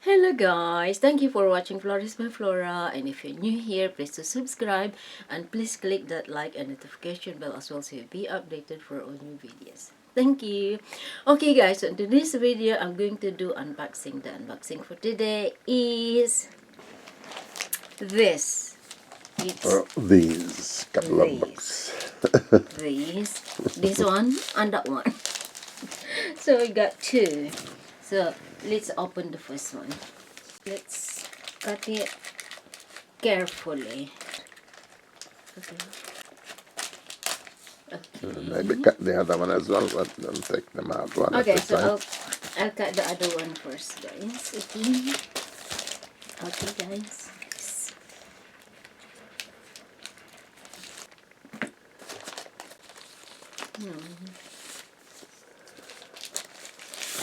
Hello guys, thank you for watching Flourish by Flora, and if you're new here, please to subscribe and please click that like and notification bell as well so you'll be updated for all new videos. Thank you. Okay guys, so in today's video I'm going to do unboxing. The unboxing for today is this. It's Or these couple of books. this one and that one. So we got two. So let's open the first one. Let's cut it carefully. Okay. Maybe cut the other one as well, but don't take them out one Okay, at a so time. I'll cut the other one first, guys. Okay. Okay, guys.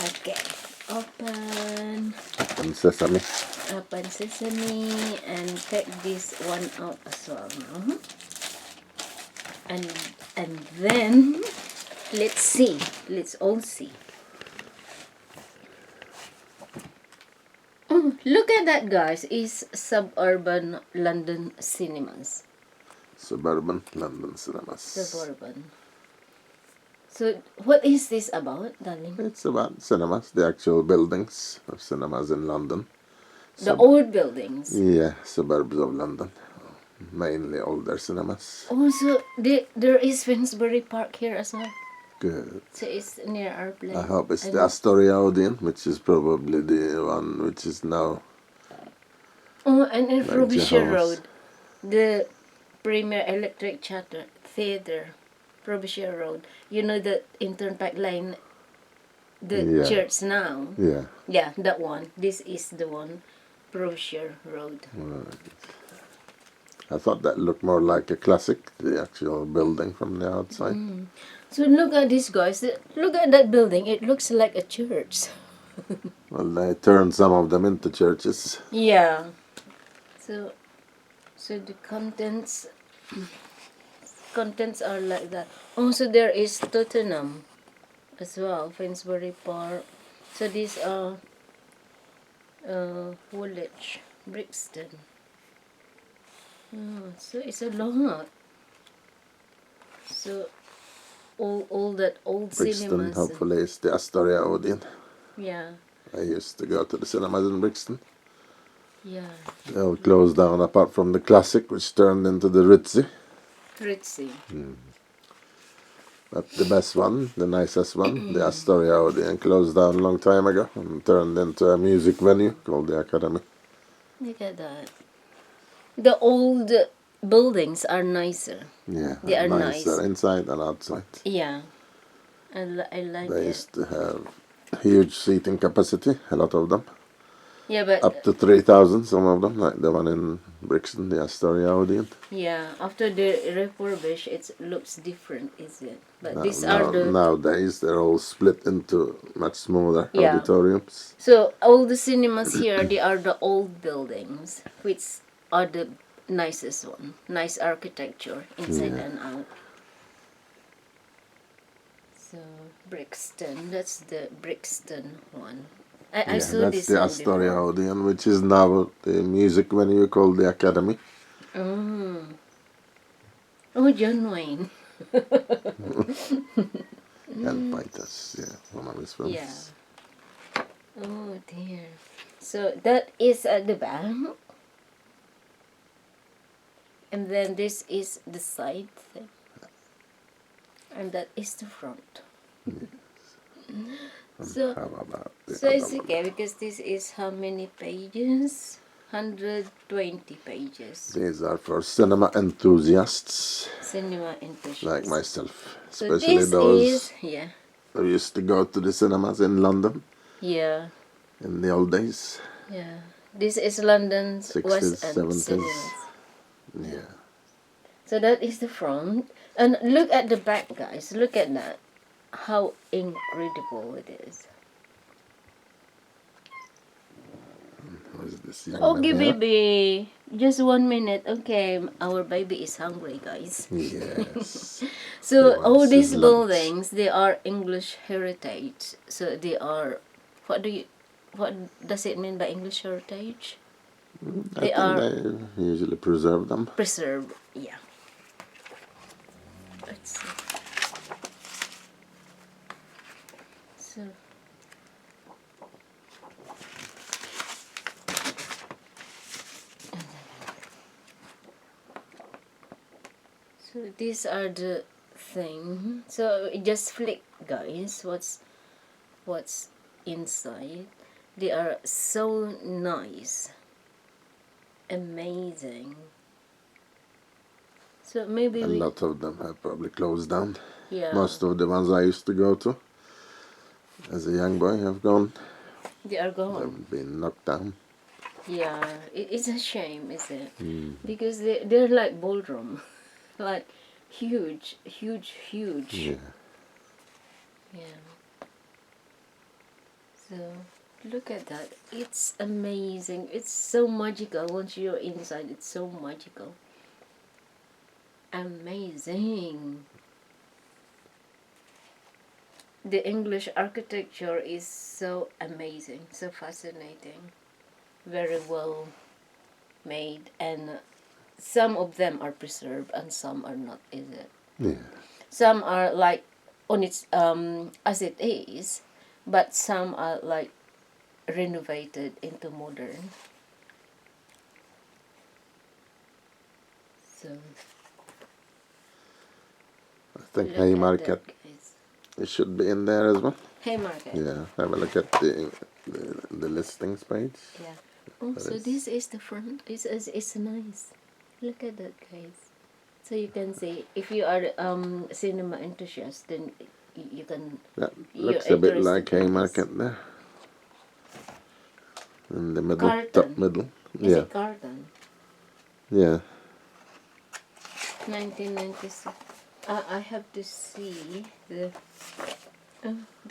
Okay. Open Sesame. sesame and take this one out as well now. And then let's see. Let's all see. Oh, look at that, guys. It's Suburban London Cinemas. Suburban London Cinemas. Suburban. So, what is this about, darling? It's about cinemas, the actual buildings of cinemas in London. The old buildings. Yeah, suburbs of London. Mainly older cinemas. Also, there is Finsbury Park here as well. Good. So it's near our place. I hope it's the Astoria Odeon, which is probably the one which is now. Oh, and in Frobisher Jehovah's. Road, the Premier Electric Theatre, Frobisher Road. You know the Turnpike Line, the Yeah. church now. Yeah. Yeah, that one. This is the one, Frobisher Road. I thought that looked more like a classic, the actual building from the outside. So look at this, guys. Look at that building. It looks like a church. Well, they turned some of them into churches. Yeah. So the contents are like that. Also, there is Tottenham as well, Finsbury Park. So these are Woolwich, Brixton. Oh, so it's a lot. So all that old Brixton, cinemas. hopefully, is the Astoria Odeon. Yeah. I used to go to the cinemas in Brixton. Yeah. They all closed down apart from the Classic, which turned into the Ritzy. Ritzy. But the best one, the nicest one, the Astoria Odeon, closed down a long time ago and turned into a music venue called the Academy. Look at that. The old buildings are nicer. Yeah, They are nicer nice. inside and outside. Yeah. I like They it. used to have huge seating capacity, a lot of them. Yeah, but Up to 3,000, some of them, like the one in Brixton, the Astoria Odeon. yeah, after they refurbish, it looks different, is it? But these are the Nowadays, they're all split into much smaller Yeah. auditoriums. so all the cinemas here. They are the old buildings, which are the nicest one. Nice architecture inside and out. So Brixton, that's the Brixton one. I saw That's this the one Astoria before. Odeon, which is now the music venue called the Academy. Oh, John Wayne. And Fighters, yeah, one of his films. Yeah. Oh dear. So that is at the back. And then this is the side thing. And that is the front. So, How about the so other it's one? okay because this is how many pages? 120 pages. These are for cinema enthusiasts Cinema enthusiasts. like myself, So especially this those is, yeah. who used to go to the cinemas in London Yeah. in the old days. Yeah. This is London's 60s, Westend 70s. Cinemas. Yeah. So that is the front. And look at the back, guys. Look at that. How incredible it is. Who is this young Okay, man here? baby. Just 1 minute. Okay, our baby is hungry, guys. Yes. So He all wants these his lunch. buildings, they are English heritage. So they are, what do you, what does it mean by English heritage? I They think are they usually preserve them. preserved. Yeah. Let's see. So. So these are the thing. So just flick, guys. What's inside? They are so nice, amazing. So maybe A we, lot of them have probably closed down. yeah, Most of the ones I used to go to as a young boy have gone. they are gone. They've been knocked down. Yeah, it's a shame, is it? Mm. Because they're like ballroom, like huge, huge, huge. Yeah. Yeah. So look at that. It's amazing. It's so magical. Once you're inside, it's so magical. Amazing. The English architecture is so amazing, so fascinating. Very well made, and some of them are preserved and some are not, is it? Yeah. Some are like on its as it is, but some are like renovated into modern. So I think look at Haymarket, that, guys. it should be in there as well. Haymarket. Yeah. Have a look at the listings page. Yeah. Oh, That so is- this is the front. It's nice. Look at that, guys. So you can see if you are cinema enthusiast, then you can. That You're looks a bit interested like in this. Haymarket there. In the middle, top Carton. middle. Is Yeah. it Carton? Yeah. 1996. I have to see the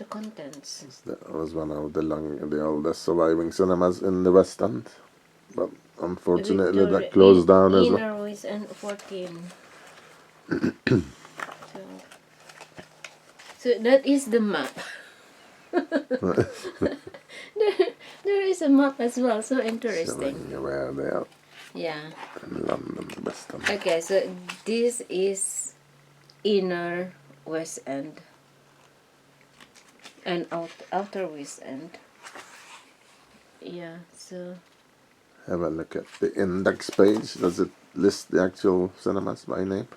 contents. That was one of the oldest surviving cinemas in the West End. But unfortunately that closed down as well. Inner West and 14. So that is the map. there is a map as well. So interesting. Showing you where they are Yeah. in London, West End. Okay, so this is inner West End and outer West End. Yeah, so Have a look at the index page. Does it list the actual cinemas by name?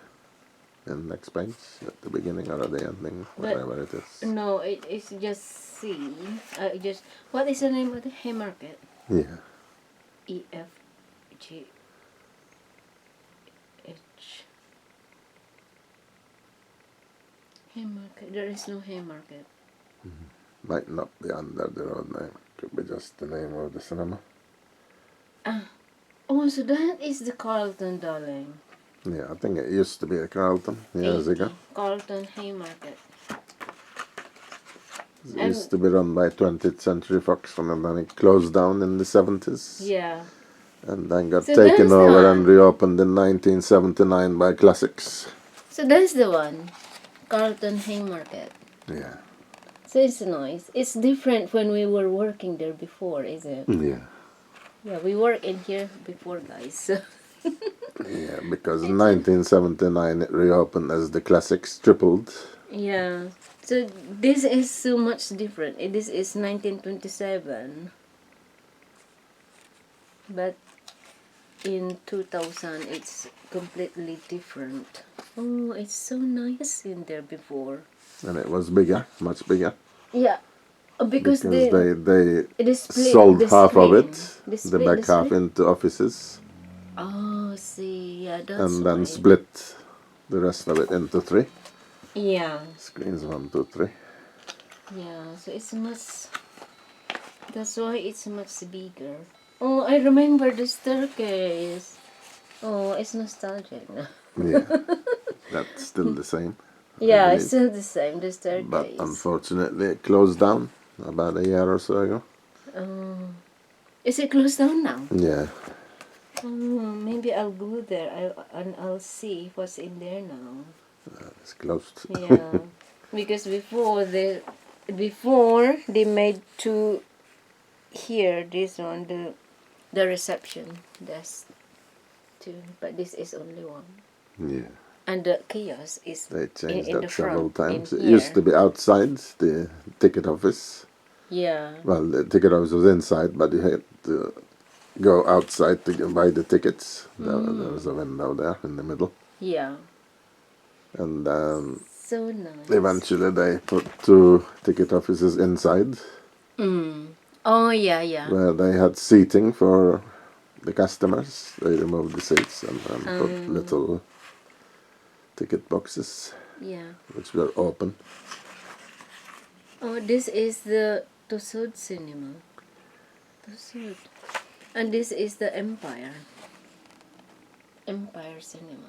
Index page at the beginning or at the ending, wherever it is. no, it's just C. Just what is the name of the Haymarket? Yeah. EFGH. Haymarket. There is no Haymarket. Might not be under the road name. Could be just the name of the cinema. Oh, so that is the Carlton, darling. Yeah, I think it used to be a Carlton years 80. ago. Carlton Haymarket. It used to be run by 20th Century Fox and then it closed down in the 70s. Yeah. And then got So taken that's the over one. and reopened in 1979 by Classics. So that's the one. Carlton Haymarket. Yeah. So it's nice. It's different when we were working there before, is it? Yeah. Yeah, we worked in here before, guys. So Yeah, because in 1979 it reopened as the Classics tripled. yeah. So this is so much different. This is 1927. But in 2000 it's completely different. Oh, it's so nice in there before. And it was bigger, much bigger. Yeah. Because they split sold the half of screen. it, They the split back the half screen. into offices, Oh, see, yeah, that's and then why. split the rest of it into 3 Yeah, screens, 1, 2, 3. yeah. So it's much. That's why it's much bigger. Oh, I remember the staircase. Oh, it's nostalgic now. Yeah, that's still the same. I Yeah, believe. it's still the same. The But staircase. unfortunately, it closed down about a year or so ago. Oh, is it closed down now? Yeah, Oh, maybe I'll go there. I'll see what's in there now. it's closed. Yeah, because before they made 2 here, this one, the reception desk too, but this is only one. Yeah. And the kiosk is They changed in that the several front, in times. It here. used to be outside the ticket office. Yeah. Well, the ticket office was inside, but you had to go outside to buy the tickets. There was a window there in the middle. Yeah. And then So nice. eventually they put 2 ticket offices inside Oh, yeah. where they had seating for the customers. They removed the seats and put little ticket boxes Yeah. which were open. Oh, this is the Tusud Cinema. Tusud. And this is the Empire. Empire Cinema.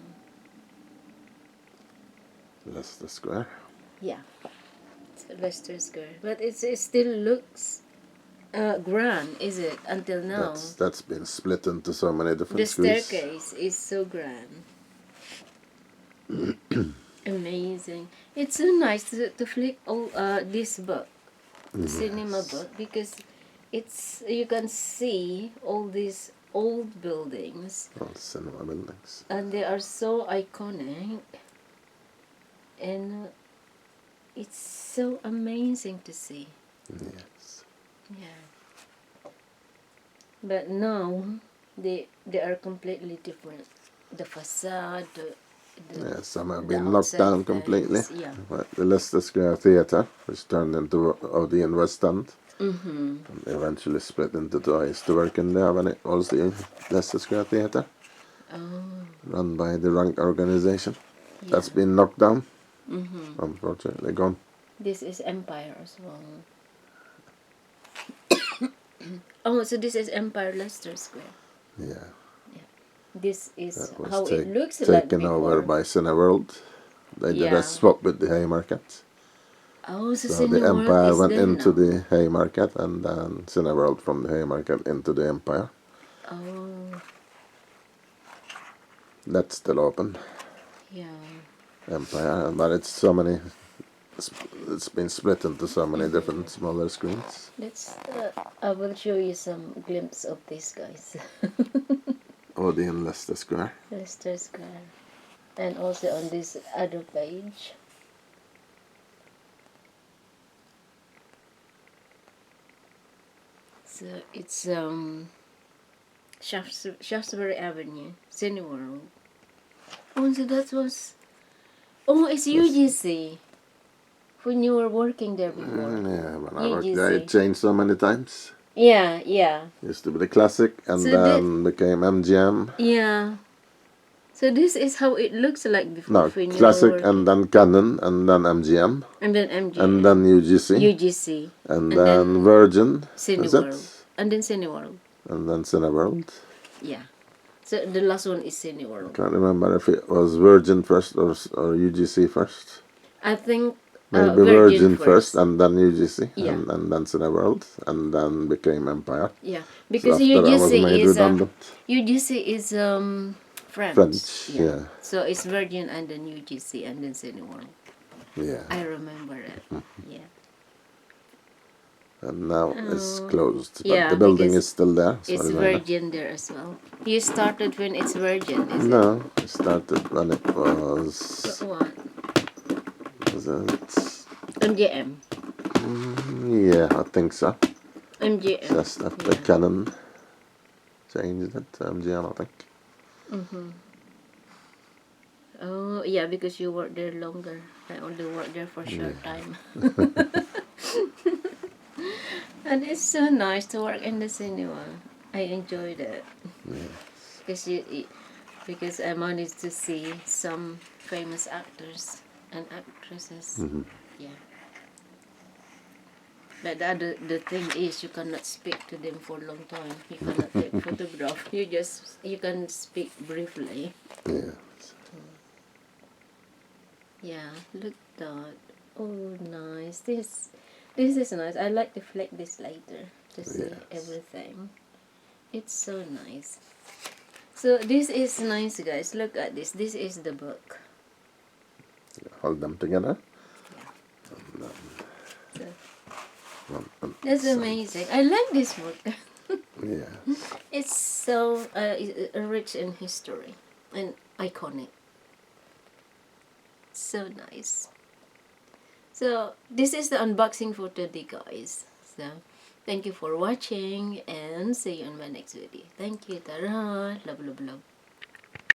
Leicester Square. Yeah. It's Leicester Square. But it still looks grand, is it? Until now. That's been split into so many different The screens. staircase is so grand. Amazing. It's so nice to flick all this book, cinema book, because you can see all these old buildings, All cinema buildings. and they are so iconic, and it's so amazing to see. Yes. Yeah. But now they are completely different. The facade, Yeah, some have the been knocked outside down completely. fence, yeah. Like the Leicester Square Theatre, which turned into Odeon Westend, Mm-hmm. and eventually split into 2. I used to work in there when it was the Leicester Square Theatre, Oh, run by the Rank organisation. yeah. That's been knocked down, Mm-hmm. unfortunately gone. This is Empire as well. Oh, so this is Empire Leicester Square. Yeah, This is that was how it looks like taken over before. by Cineworld. They did a Yeah. swap with the Haymarket. Oh, so So the Cineworld Empire is went there into now. the Haymarket, and then Cineworld from the Haymarket into the Empire. Oh, That's still open, yeah. Empire, but it's been split into so many different smaller screens. Let's. I will show you some glimpse of these guys. Odeon Leicester Square. Leicester Square, and also on this other page. So it's Shaftesbury Avenue, Cineworld. Oh, so that was. Oh, it's UGC. When you were working there before. Yeah, when I worked there, it UGC. changed so many times. Yeah. Used to be the Classic, and So then became MGM. yeah. So this is how it looks like before No, when you were Classic, working. and then Canon, and then MGM, And then MGM. and then UGC, UGC. and then Virgin. Is it? Cineworld. And then Cineworld. And then Cineworld. Yeah. So the last one is Cineworld. Can't remember if it was Virgin first or UGC first. I think Maybe Virgin first and then UGC, Yeah. and then Cineworld, and then became Empire. Yeah. So Because after I was UGC made is redundant. UGC is French. French, yeah. So it's Virgin and then UGC and then Cineworld. Yeah. I remember it. Yeah. And now it's Oh. closed, but Yeah, the building because is still there. as It's far as I know. Virgin there as well. You started when it's Virgin, is it? No, it started when it was. What? Was it? MGM. Yeah, I think so. MGM. Just after Canon changed it to MGM, I think. Oh, yeah, because you worked there longer. I only worked there for a short time. And it's so nice to work in the cinema. I enjoyed it. Because because I managed to see some famous actors and actresses. Yeah. But the thing is, you cannot speak to them for a long time. You cannot take photograph. You can speak briefly. Yeah. Yeah, look that. Oh, nice. This is nice. I like to flick this later to see everything. It's so nice. So this is nice, guys. Look at this. This is the book. Hold them together. So That's side. amazing. I like this book. Yeah. It's so rich in history and iconic. So nice. So this is the unboxing for today, guys. So thank you for watching and see you in my next video. Thank you. Tara. Love, love, love.